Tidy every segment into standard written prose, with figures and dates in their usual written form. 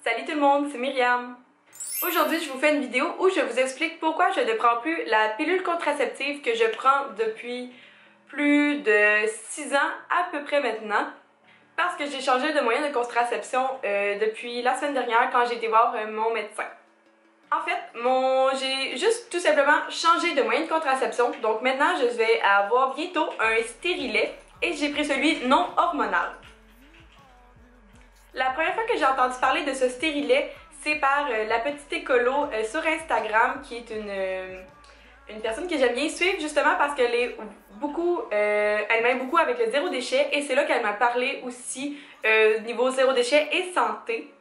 Salut tout le monde, c'est Myriam. Aujourd'hui, je vous fais une vidéo où je vous explique pourquoi je ne prends plus la pilule contraceptive que je prends depuis plus de 6 ans à peu près maintenant. Parce que j'ai changé de moyen de contraception depuis la semaine dernière quand j'ai été voir mon médecin. En fait, j'ai juste tout simplement changé de moyen de contraception. Donc maintenant, je vais avoir bientôt un stérilet et j'ai pris celui non hormonal. La première fois que j'ai entendu parler de ce stérilet, c'est par la petite écolo sur Instagram, qui est une personne que j'aime bien suivre justement parce qu'elle est elle m'aide beaucoup avec le zéro déchet et c'est là qu'elle m'a parlé aussi niveau zéro déchet et santé.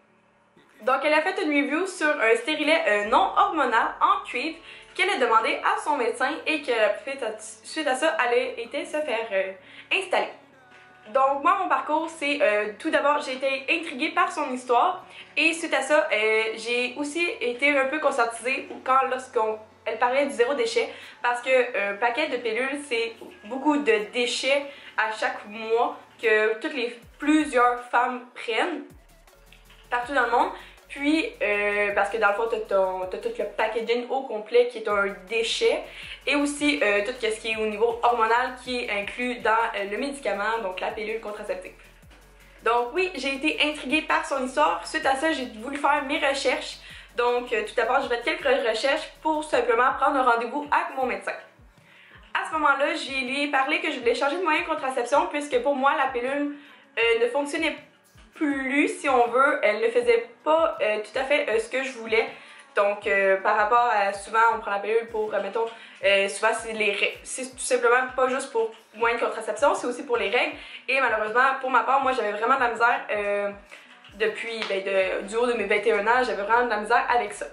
Donc elle a fait une review sur un stérilet non hormonal en cuivre qu'elle a demandé à son médecin et que suite à ça, elle a été se faire installer. Donc moi mon parcours c'est tout d'abord j'ai été intriguée par son histoire et suite à ça j'ai aussi été un peu conscientisée lorsqu'elle parlait du zéro déchet parce que un paquet de pilules c'est beaucoup de déchets à chaque mois que plusieurs femmes prennent partout dans le monde. Puis, parce que dans le fond, t'as tout le packaging au complet qui est un déchet. Et aussi, tout ce qui est au niveau hormonal qui est inclus dans le médicament, donc la pilule contraceptive. Donc oui, j'ai été intriguée par son histoire. Suite à ça, j'ai voulu faire mes recherches. Donc tout d'abord, j'ai fait quelques recherches pour simplement prendre un rendez-vous avec mon médecin. À ce moment-là, je lui ai parlé que je voulais changer de moyen de contraception puisque pour moi, la pilule ne fonctionnait pas. Si on veut, elle ne faisait pas tout à fait ce que je voulais. Donc par rapport à souvent on prend la pilule pour, mettons, souvent c'est tout simplement pas juste pour moyen de contraception, c'est aussi pour les règles. Et malheureusement, pour ma part, moi j'avais vraiment de la misère depuis, du haut de mes 21 ans, j'avais vraiment de la misère avec ça.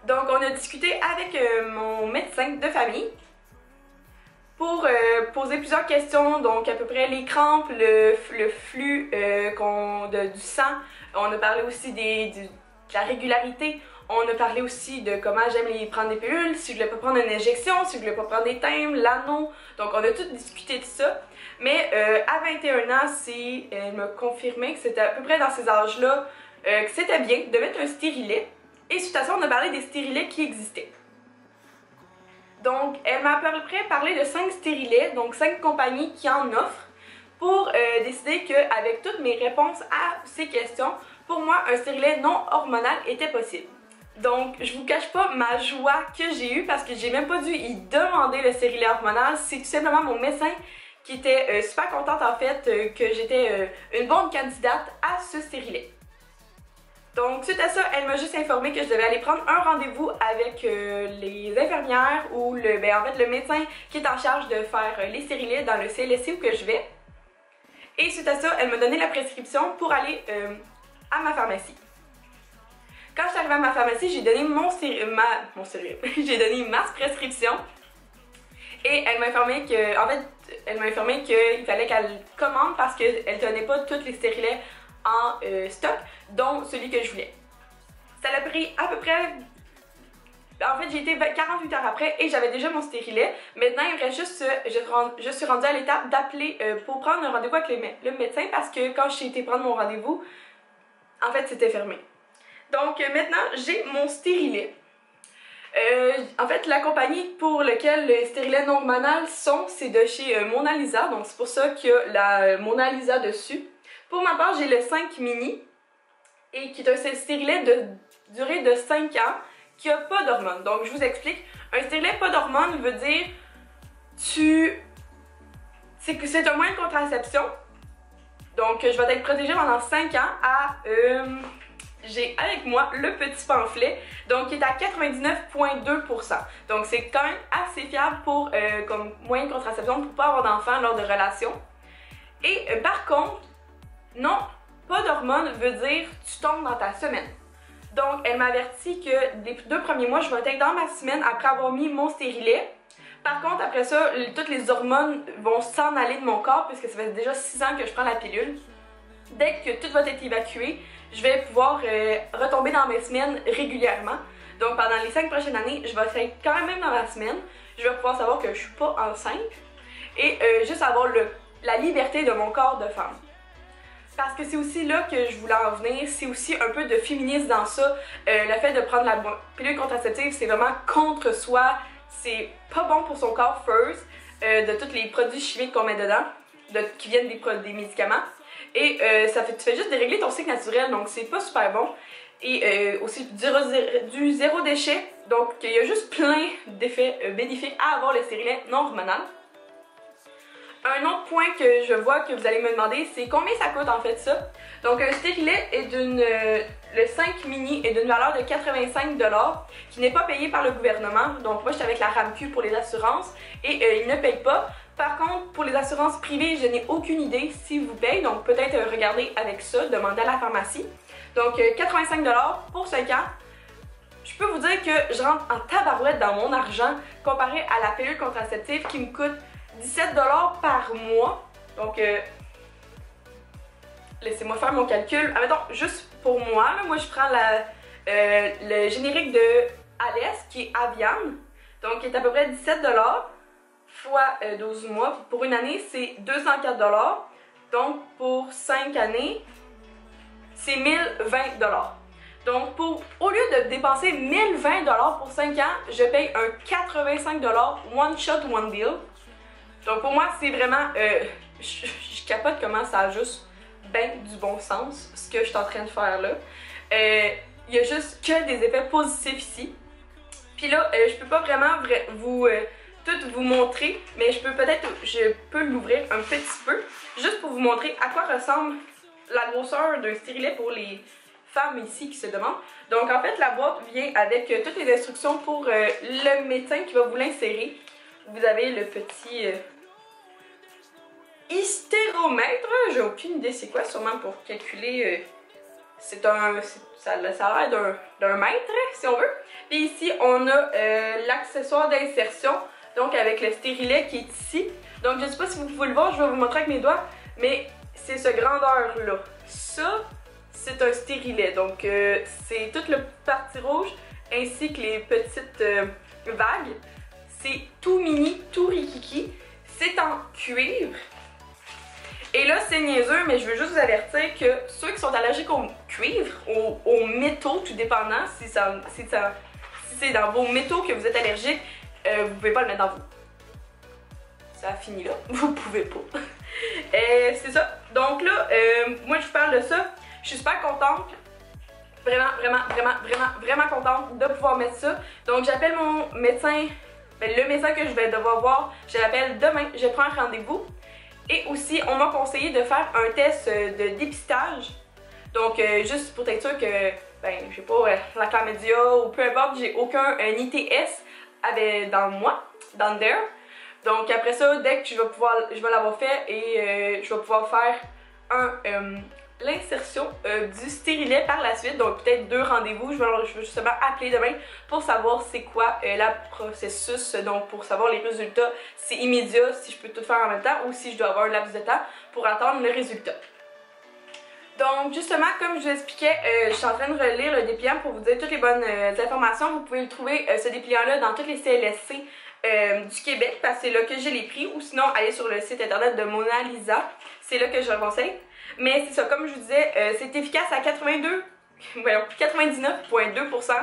Donc on a discuté avec mon médecin de famille pour poser plusieurs questions, donc à peu près les crampes, le flux du sang. On a parlé aussi de la régularité. On a parlé aussi de comment j'aime prendre des pilules, si je voulais pas prendre une injection, si je voulais pas prendre des thèmes, l'anneau. Donc on a tout discuté de ça. Mais à 21 ans, elle m'a confirmé que c'était à peu près dans ces âges-là que c'était bien de mettre un stérilet. Et suite à ça, on a parlé des stérilets qui existaient. Donc, elle m'a à peu près parlé de 5 stérilets, donc 5 compagnies qui en offrent, pour décider qu'avec toutes mes réponses à ces questions, pour moi, un stérilet non hormonal était possible. Donc, je vous cache pas ma joie que j'ai eue parce que j'ai même pas dû y demander le stérilet hormonal, c'est tout simplement mon médecin qui était super contente en fait que j'étais une bonne candidate à ce stérilet. Donc suite à ça, elle m'a juste informé que je devais aller prendre un rendez-vous avec les infirmières ou le médecin qui est en charge de faire les stérilets dans le CLSC où que je vais. Et suite à ça, elle m'a donné la prescription pour aller à ma pharmacie. Quand je suis arrivée à ma pharmacie, j'ai donné j'ai donné ma prescription. Et elle m'a informé qu'il fallait qu'elle commande parce qu'elle tenait pas tous les stérilets en stock, dont celui que je voulais. Ça l'a pris à peu près... En fait, j'ai été 48 heures après et j'avais déjà mon stérilet. Maintenant, il me reste juste... Je suis rendue à l'étape d'appeler pour prendre un rendez-vous avec le médecin parce que quand j'ai été prendre mon rendez-vous, en fait, c'était fermé. Donc maintenant, j'ai mon stérilet. En fait, la compagnie pour laquelle les stérilets non hormonal c'est de chez Mona Lisa. Donc c'est pour ça qu'il y a la Mona Lisa dessus. Pour ma part, j'ai le 5 mini et qui est un stérilet de durée de 5 ans qui n'a pas d'hormones. Donc je vous explique, un stérilet pas d'hormones veut dire c'est un moyen de contraception. Donc je vais être protégée pendant 5 ans j'ai avec moi le petit pamphlet, donc qui est à 99,2%. Donc c'est quand même assez fiable comme moyen de contraception pour pas avoir d'enfants lors de relations. Et par contre, non, pas d'hormones veut dire tu tombes dans ta semaine. Donc, elle m'a averti que les 2 premiers mois, je vais être dans ma semaine après avoir mis mon stérilet. Par contre, après ça, toutes les hormones vont s'en aller de mon corps puisque ça fait déjà 6 ans que je prends la pilule. Dès que tout va être évacué, je vais pouvoir retomber dans mes semaines régulièrement. Donc, pendant les 5 prochaines années, je vais être quand même dans ma semaine. Je vais pouvoir savoir que je suis pas enceinte et juste avoir la liberté de mon corps de femme. parce que c'est aussi là que je voulais en venir, c'est aussi un peu de féminisme dans ça. Le fait de prendre la pilule contraceptive, c'est vraiment contre soi, c'est pas bon pour son corps first, de tous les produits chimiques qu'on met dedans, qui viennent des médicaments. Et tu fais juste dérégler ton cycle naturel, donc c'est pas super bon. Et aussi du zéro déchet, donc il y a juste plein d'effets bénéfiques à avoir le stérilet non hormonal. Un autre point que je vois que vous allez me demander, c'est combien ça coûte en fait ça. Donc un stérilet est le 5 mini est d'une valeur de 85$, qui n'est pas payé par le gouvernement. Donc moi j'étais avec la RAMQ pour les assurances et ils ne payent pas. Par contre, pour les assurances privées, je n'ai aucune idée s'ils vous payent, donc peut-être regarder avec ça, demander à la pharmacie. Donc 85$ pour 5 ans. Je peux vous dire que je rentre en tabarouette dans mon argent comparé à la pilule contraceptive qui me coûte 17$ par mois. Donc, laissez-moi faire mon calcul. Admettons, juste pour moi, là, moi je prends le générique de Alès qui est Avian. Donc, qui est à peu près 17$ fois 12 mois. Pour une année, c'est 204$. Donc, pour 5 années, c'est 1020$. Donc, au lieu de dépenser 1020$ pour 5 ans, je paye un 85$ one shot, one deal. Donc, pour moi, c'est vraiment... je capote comment ça a juste ben du bon sens, ce que je suis en train de faire là. Il y a juste que des effets positifs ici. Puis là, je peux pas vraiment tout vous montrer, mais je peux l'ouvrir un petit peu, juste pour vous montrer à quoi ressemble la grosseur d'un stérilet pour les femmes ici qui se demandent. Donc en fait, la boîte vient avec toutes les instructions pour le médecin qui va vous l'insérer. Vous avez le petit hystéromètre, j'ai aucune idée c'est quoi, sûrement pour calculer, ça a l'air d'un mètre si on veut. Puis ici on a l'accessoire d'insertion, donc avec le stérilet qui est ici. Donc je ne sais pas si vous pouvez le voir, je vais vous montrer avec mes doigts, mais c'est ce grandeur là. Ça, c'est un stérilet, donc c'est toute la partie rouge ainsi que les petites vagues. C'est tout mini, tout rikiki. C'est en cuivre. Et là, c'est niaiseux, mais je veux juste vous avertir que ceux qui sont allergiques au cuivre, aux métaux, tout dépendant, si c'est dans vos métaux que vous êtes allergique, vous pouvez pas le mettre dans vous. Ça a fini là, vous pouvez pas. C'est ça. Donc là, moi je vous parle de ça. Je suis super contente. Vraiment contente de pouvoir mettre ça. Donc j'appelle mon médecin, le médecin que je vais devoir voir, je l'appelle demain, je prends un rendez-vous. Et aussi, on m'a conseillé de faire un test de dépistage. Donc juste pour être sûr que, je sais pas, la chlamydia ou peu importe, j'ai aucun ITS dans moi, dans there. Donc après ça, dès que je vais l'avoir fait et je vais pouvoir faire l'insertion du stérilet par la suite, donc peut-être 2 rendez-vous. Je vais justement appeler demain pour savoir c'est quoi le processus, donc pour savoir les résultats, c'est immédiat, si je peux tout faire en même temps ou si je dois avoir un laps de temps pour attendre le résultat. Donc justement, comme je vous expliquais, je suis en train de relire le dépliant pour vous dire toutes les bonnes informations. Vous pouvez le trouver, ce dépliant-là, dans toutes les CLSC du Québec, parce que c'est là que je l'ai pris, ou sinon allez sur le site internet de Mona Lisa, c'est là que je le conseille. Mais c'est ça, comme je vous disais, c'est efficace à 99,2%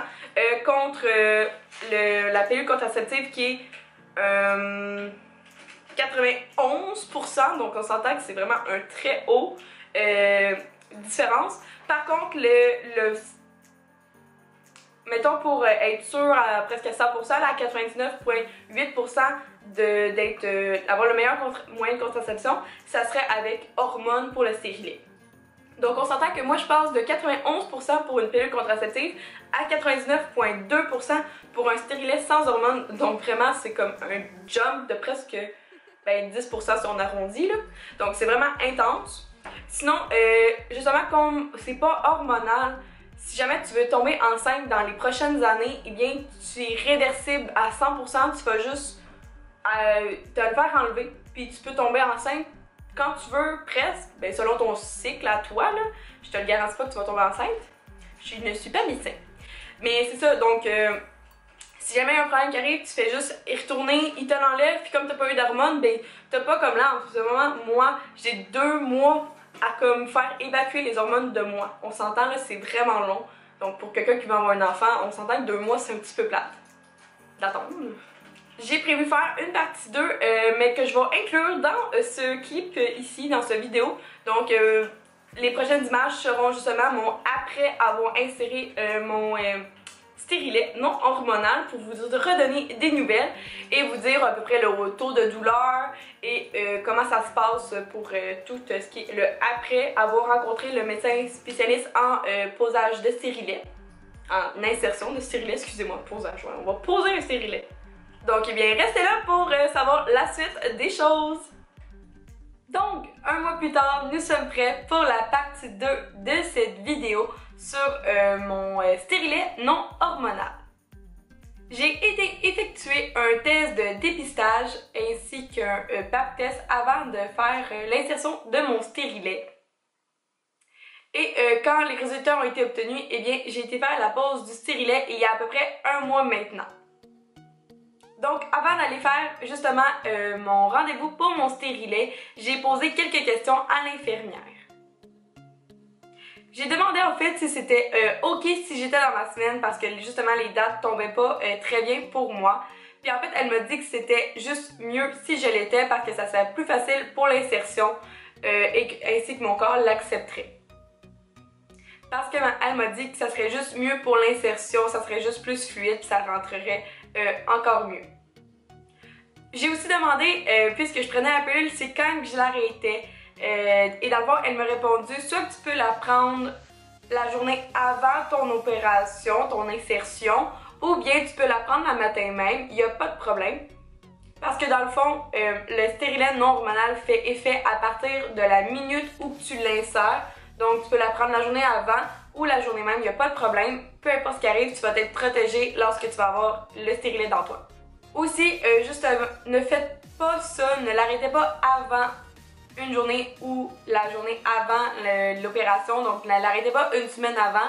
contre la pilule contraceptive qui est 91%, donc on s'entend que c'est vraiment un très haut différence. Par contre, mettons pour être sûr à presque 100%, à 99,8% d'avoir le meilleur moyen de contraception, ça serait avec hormones pour le stérilet. Donc on s'entend que moi je passe de 91% pour une pilule contraceptive à 99,2% pour un stérilet sans hormones. Donc vraiment c'est comme un jump de presque 10% si on arrondit là. Donc c'est vraiment intense. Sinon, justement comme c'est pas hormonal, si jamais tu veux tomber enceinte dans les prochaines années, eh bien tu es réversible à 100%, tu vas juste te le faire enlever, puis tu peux tomber enceinte quand tu veux, presque, selon ton cycle à toi, là. Je te le garantis pas que tu vas tomber enceinte. Je ne suis pas médecin. Mais c'est ça, donc si jamais il y a un problème qui arrive, tu fais juste y retourner, il te l'enlève, puis comme t'as pas eu d'hormones, t'as pas comme là en ce moment, moi, j'ai 2 mois à comme faire évacuer les hormones de moi. On s'entend là, c'est vraiment long. Donc pour quelqu'un qui va avoir un enfant, on s'entend que 2 mois c'est un petit peu plate d'attendre. J'ai prévu faire une partie 2, mais que je vais inclure dans ce clip ici, dans cette vidéo. Donc les prochaines images seront justement mon après avoir inséré mon stérilet non hormonal pour vous redonner des nouvelles et vous dire à peu près le taux de douleur et comment ça se passe pour tout ce qui est le après avoir rencontré le médecin spécialiste en posage de stérilet, en insertion de stérilet, excusez-moi, posage, ouais, on va poser un stérilet. Donc eh bien restez là pour savoir la suite des choses. Donc, un mois plus tard, nous sommes prêts pour la partie 2 de cette vidéo sur mon stérilet non hormonal. J'ai été effectuer un test de dépistage ainsi qu'un pap test avant de faire l'insertion de mon stérilet. Et quand les résultats ont été obtenus, eh bien, j'ai été faire la pose du stérilet il y a à peu près un mois maintenant. Donc, avant d'aller faire justement mon rendez-vous pour mon stérilet, j'ai posé quelques questions à l'infirmière. J'ai demandé en fait si c'était ok si j'étais dans ma semaine parce que justement les dates tombaient pas très bien pour moi. Puis en fait, elle m'a dit que c'était juste mieux si je l'étais parce que ça serait plus facile pour l'insertion ainsi que mon corps l'accepterait. Parce qu'elle m'a dit que ça serait juste mieux pour l'insertion, ça serait juste plus fluide, ça rentrerait encore mieux. J'ai aussi demandé, puisque je prenais la pilule, c'est quand que je l'arrêtais. Et dans le fond, elle m'a répondu, soit tu peux la prendre la journée avant ton opération, ton insertion, ou bien tu peux la prendre le matin même, il n'y a pas de problème. Parce que dans le fond, le stérilet non hormonal fait effet à partir de la minute où tu l'insères. Donc tu peux la prendre la journée avant ou la journée même, il n'y a pas de problème. Peu importe ce qui arrive, tu vas être protégé lorsque tu vas avoir le stérilet dans toi. Aussi, juste ne faites pas ça, ne l'arrêtez pas avant une journée ou la journée avant l'opération. Donc ne l'arrêtez pas une semaine avant.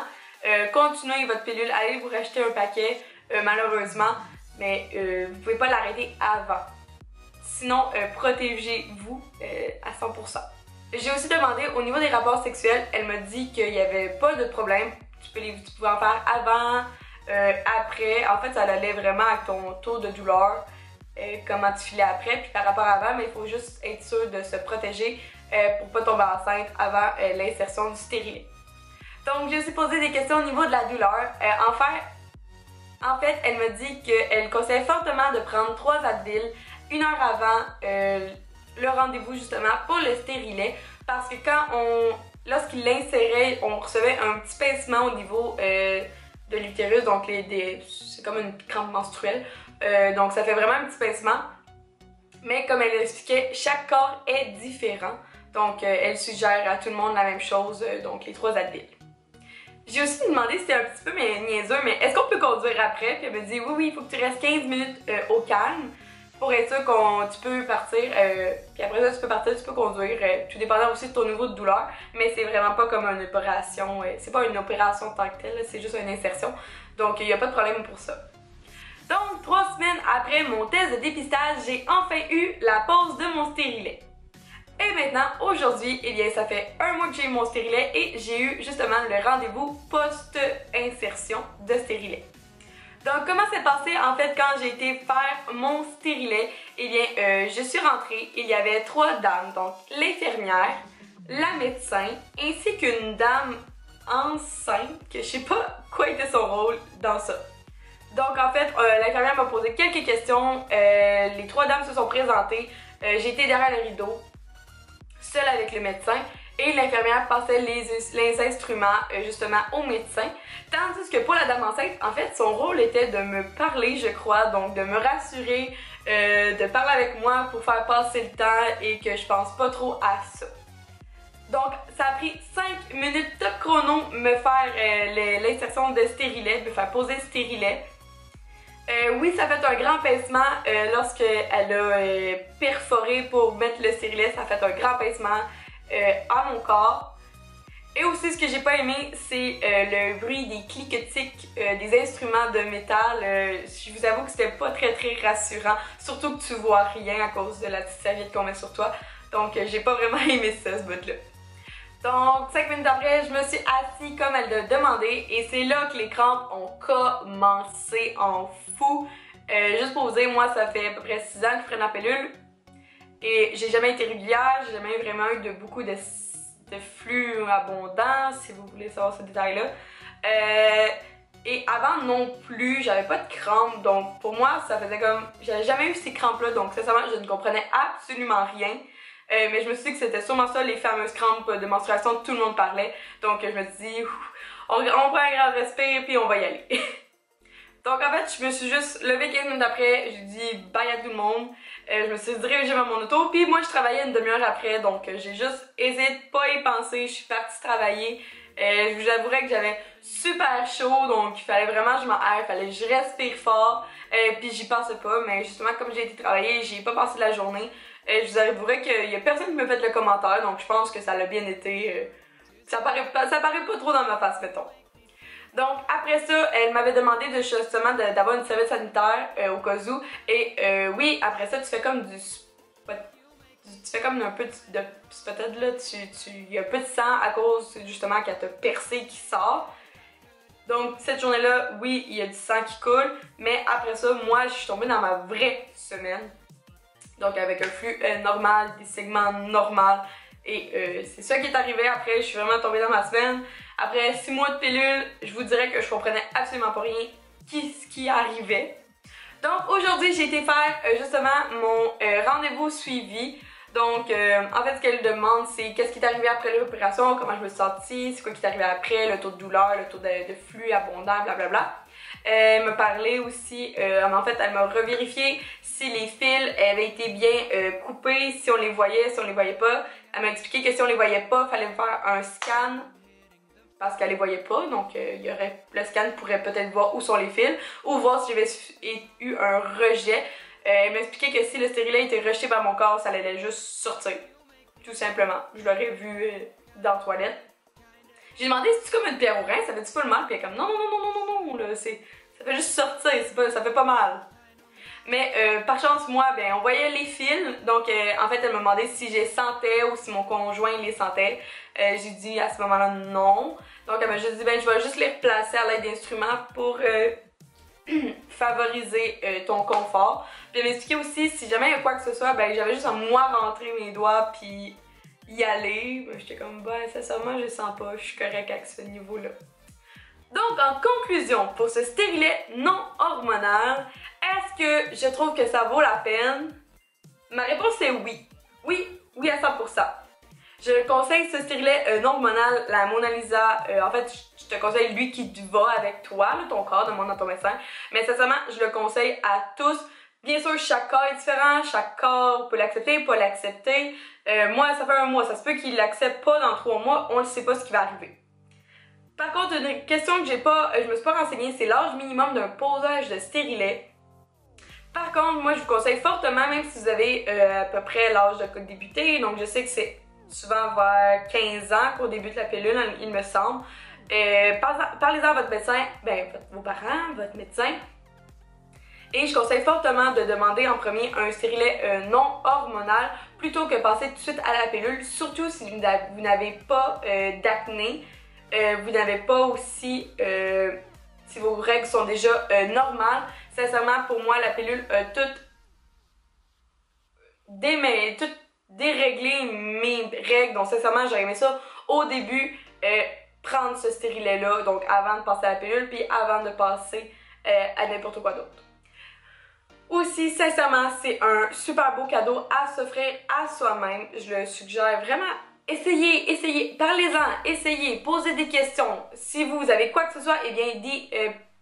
Continuez votre pilule, allez vous racheter un paquet malheureusement, mais vous pouvez pas l'arrêter avant. Sinon, protégez-vous à 100%. J'ai aussi demandé au niveau des rapports sexuels, elle m'a dit qu'il n'y avait pas de problème. Tu pouvais en faire avant, après. En fait, ça allait vraiment avec ton taux de douleur, comment tu filais après, puis par rapport à avant, mais il faut juste être sûr de se protéger pour pas tomber enceinte avant l'insertion du stérilet. Donc, j'ai aussi posé des questions au niveau de la douleur. En fait, elle m'a dit qu'elle conseille fortement de prendre 3 Advil 1 heure avant le rendez-vous justement pour le stérilet parce que lorsqu'il l'insérait, on recevait un petit pincement au niveau de l'utérus, donc c'est comme une crampe menstruelle, donc ça fait vraiment un petit pincement, mais comme elle l'expliquait, chaque corps est différent, donc elle suggère à tout le monde la même chose, donc les 3 Advil. J'ai aussi demandé si c'était un petit peu niaiseux, mais est-ce qu'on peut conduire après? Puis elle me dit oui, il faut que tu restes 15 minutes au calme pour être sûr que tu peux partir. Puis après ça, tu peux partir, tu peux conduire, tout dépendant aussi de ton niveau de douleur. Mais c'est vraiment pas comme une opération, c'est pas une opération en tant que telle, c'est juste une insertion. Donc il n'y a pas de problème pour ça. Donc 3 semaines après mon test de dépistage, j'ai enfin eu la pose de mon stérilet. Et maintenant, aujourd'hui, eh bien, ça fait un mois que j'ai eu mon stérilet et j'ai eu justement le rendez-vous post-insertion de stérilet. Donc, comment s'est passé en fait quand j'ai été faire mon stérilet? Eh bien, je suis rentrée, il y avait 3 dames, donc l'infirmière, la médecin, ainsi qu'une dame enceinte, que je sais pas quoi était son rôle dans ça. Donc, en fait, l'infirmière m'a posé quelques questions, les 3 dames se sont présentées, j'ai été derrière le rideau, seule avec le médecin et l'infirmière passait les instruments justement au médecin. Tandis que pour la dame enceinte, en fait, son rôle était de me parler, je crois, donc de me rassurer, de parler avec moi pour faire passer le temps et que je pense pas trop à ça. Donc, ça a pris 5 minutes top chrono me faire l'insertion de stérilet, me faire poser le stérilet. Oui, ça fait un grand pincement lorsqu'elle a perforé pour mettre le stérilet, ça fait un grand pincement à mon corps. Et aussi, ce que j'ai pas aimé, c'est le bruit des cliquetiques des instruments de métal. Je vous avoue que c'était pas très rassurant, surtout que tu vois rien à cause de la petite serviette qu'on met sur toi. Donc, j'ai pas vraiment aimé ça, ce bout-là. Donc 5 minutes après, je me suis assise comme elle l'a demandé et c'est là que les crampes ont commencé en fou. Juste pour vous dire, moi ça fait à peu près 6 ans que je prends la pilule et j'ai jamais été régulière, j'ai jamais vraiment eu beaucoup de flux abondant, si vous voulez savoir ce détail-là. Et avant non plus, j'avais pas de crampes, donc pour moi ça faisait comme... J'avais jamais eu ces crampes-là, donc sincèrement je ne comprenais absolument rien. Mais je me suis dit que c'était sûrement ça, les fameuses crampes de menstruation dont tout le monde parlait. Donc je me suis dit, on prend un grand respect puis on va y aller. Donc en fait, je me suis juste levée 15 minutes après, j'ai dit bye à tout le monde. Je me suis dirigée vers mon auto, puis moi je travaillais une demi-heure après, donc j'ai juste essayé de pas y penser, je suis partie travailler. Je vous avouerais que j'avais super chaud, donc il fallait vraiment que je m'en aère, il fallait que je respire fort, puis j'y pensais pas, mais justement comme j'ai été travailler, j'y ai pas passé la journée. Je vous avouerais qu'il y a personne qui me fait le commentaire, donc je pense que ça l'a bien été. Ça paraît pas trop dans ma face, mettons. Donc après ça, elle m'avait demandé justement d'avoir une serviette sanitaire au cas où. Et oui, après ça, tu fais comme un peu de spotted là, il y a un peu de sang à cause justement qu'elle t'a percé qui sort. Donc cette journée-là, oui, il y a du sang qui coule, mais après ça, moi, je suis tombée dans ma vraie semaine. Donc avec un flux normal, des segments normaux. Et c'est ça qui est arrivé après, je suis vraiment tombée dans ma semaine. Après 6 mois de pilule, je vous dirais que je comprenais absolument pas rien ce qui arrivait. Donc aujourd'hui, j'ai été faire justement mon rendez-vous suivi. Donc en fait, ce qu'elle demande, c'est qu'est-ce qui est arrivé après l'opération, comment je me suis sentie, c'est quoi qui est arrivé après, le taux de douleur, le taux de flux abondant, blablabla. Elle me parlait aussi, en fait, elle m'a revérifié si les fils avaient été bien coupés, si on les voyait, si on les voyait pas. Elle m'a expliqué que si on les voyait pas, il fallait me faire un scan parce qu'elle les voyait pas. Donc, le scan pourrait peut-être voir où sont les fils ou voir si j'avais eu un rejet. Elle m'a expliqué que si le stérilet était rejeté par mon corps, ça allait juste sortir. Tout simplement. Je l'aurais vu dans la toilette. J'ai demandé si c'est comme une pierre au rein, ça fait-tu pas le mal? Puis elle est comme non, là, ça fait juste sortir, ça fait pas mal. Mais par chance, moi, ben, on voyait les fils, donc en fait, elle m'a demandé si je les sentais ou si mon conjoint les sentait. J'ai dit à ce moment-là non. Donc elle m'a juste dit, ben, je vais juste les replacer à l'aide d'instruments pour favoriser ton confort. Puis elle m'a expliqué aussi, si jamais il y a quoi que ce soit, ben, j'avais juste à moi rentrer mes doigts puis y aller. Ben, j'étais comme, ben, sincèrement, je le sens pas, je suis correcte à ce niveau-là. Donc, en conclusion, pour ce stérilet non hormonal, est-ce que je trouve que ça vaut la peine? Ma réponse est oui. Oui à 100%. Je conseille ce stérilet non hormonal, la Mona Lisa. En fait, je te conseille lui qui va avec toi, là, ton corps, demande dans ton médecin. Mais sincèrement, je le conseille à tous. Bien sûr, chaque corps est différent, chaque corps peut l'accepter, pas l'accepter. Moi, ça fait un mois, ça se peut qu'il l'accepte pas dans 3 mois, on ne sait pas ce qui va arriver. Par contre, une question que je me suis pas renseignée, c'est l'âge minimum d'un posage de stérilet. Par contre, moi je vous conseille fortement, même si vous avez à peu près l'âge de débuter, donc je sais que c'est souvent vers 15 ans qu'on débute la pilule, il me semble. Parlez-en à votre médecin, ben vos parents, votre médecin. Et je conseille fortement de demander en premier un stérilet non hormonal plutôt que passer tout de suite à la pilule, surtout si vous n'avez pas d'acné. Vous n'avez pas aussi, si vos règles sont déjà normales. Sincèrement, pour moi, la pilule a tout déréglé mes règles. Donc, sincèrement, j'aurais aimé ça au début, prendre ce stérilet-là, donc avant de passer à la pilule, puis avant de passer à n'importe quoi d'autre. Aussi, sincèrement, c'est un super beau cadeau à s'offrir à soi-même. Je le suggère vraiment. Essayez, parlez-en, essayez, posez des questions. Si vous avez quoi que ce soit, eh bien,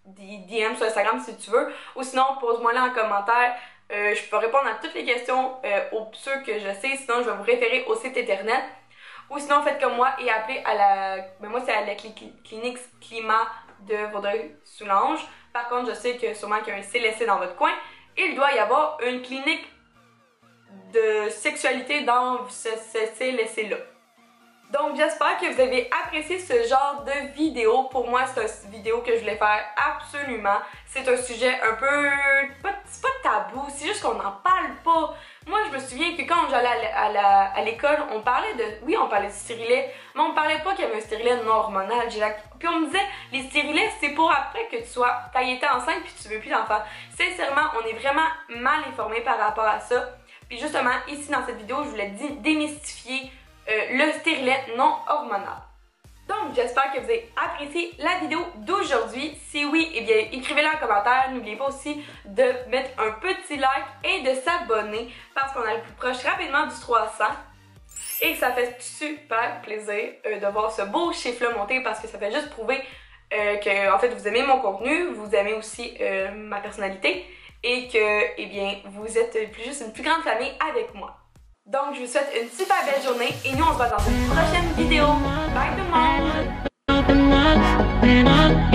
DM sur Instagram si tu veux. Ou sinon, pose-moi là en commentaire. Je peux répondre à toutes les questions, ceux que je sais. Sinon, je vais vous référer au site internet. Ou sinon, faites comme moi et appelez à la... Ben moi, c'est à la clinique Climat de Vaudreuil-Soulanges. Par contre, je sais que sûrement qu'il y a un CLSC dans votre coin. Il doit y avoir une clinique de sexualité dans ce CLSC-là. Donc j'espère que vous avez apprécié ce genre de vidéo. Pour moi, c'est une vidéo que je voulais faire absolument. C'est un sujet un peu... c'est pas tabou, c'est juste qu'on n'en parle pas. Moi, je me souviens que quand j'allais à l'école, on parlait de... Oui, on parlait de stérilet, mais on parlait pas qu'il y avait un stérilet non hormonal. Puis on me disait, les stérilets, c'est pour après que t'as été enceinte puis tu veux plus d'enfant. Sincèrement, on est vraiment mal informé par rapport à ça. Puis justement, ici dans cette vidéo, je voulais démystifier le stérilet non hormonal. Donc, j'espère que vous avez apprécié la vidéo d'aujourd'hui. Si oui, eh bien, écrivez-le en commentaire. N'oubliez pas aussi de mettre un petit like et de s'abonner parce qu'on est le plus proche rapidement du 300. Et ça fait super plaisir de voir ce beau chiffre-là monter parce que ça fait juste prouver que, en fait, vous aimez mon contenu, vous aimez aussi ma personnalité et que, eh bien, vous êtes juste une plus grande famille avec moi. Donc, je vous souhaite une super belle journée et nous, on se voit dans une prochaine vidéo. Bye tout le monde!